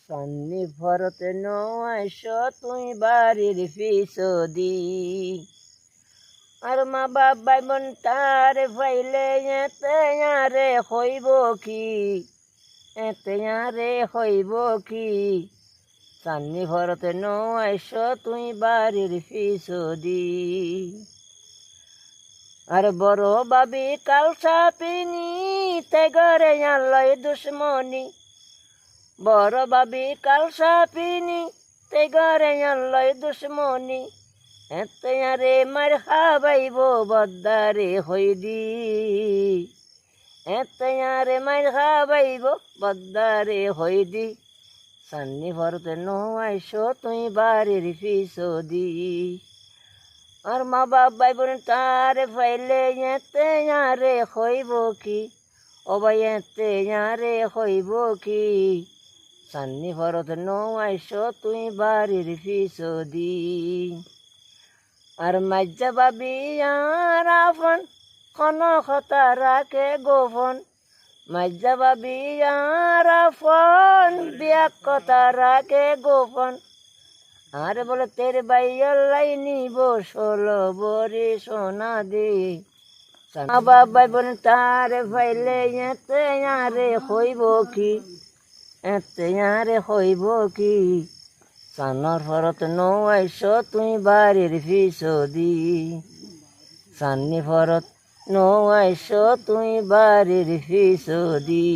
sunny ভরতে নয়শ তুই বাড়ির পিছদি আর মা বাপ ভাই বোন তার ফাইলে এতে আরে হইব কি এতে আরে হইব কি সান্নি ভরতে নয়শ তুই বাড়ির পিছদি আর বড় বাবি কাল সাপিনি তে ঘরে আনলয় দুশ্মনী বড় বাবি কাল সাপিনি তে ঘরে আনলয় দুশ্মনী এতে আরে মার খাবাইব বদ্দারে হইদি এতে আরে মার খাবাইব বদ্দারে হইদি সান্নি ভরতে নয়শ তুই বাড়ির পিছদি আর মা বাপ ভাই বোন তার ফাইলে এতে আরে হইব কি ও ভাই এতে আরে হইব কি সান্নি ভরত নয়শ তুই বাড়ির পিছদি আর মাজ্জা বাবি আর আপন কোন কথা রাখে গোপন মাজ্জা বাবি আর আপন বিয়া কথা রাখে গোপন আর বলে তের বাইয়াল্লাই নিব 16 বরি সোনা দে মা বাপ ভাই বোন তার ফাইলে এতে আরে হইব কি এতে আরে হইব কি সান্নর ভরত নয়শ তুই বাড়ির পিছদি সান্নি ভরত নয়শ তুই বাড়ির পিছদি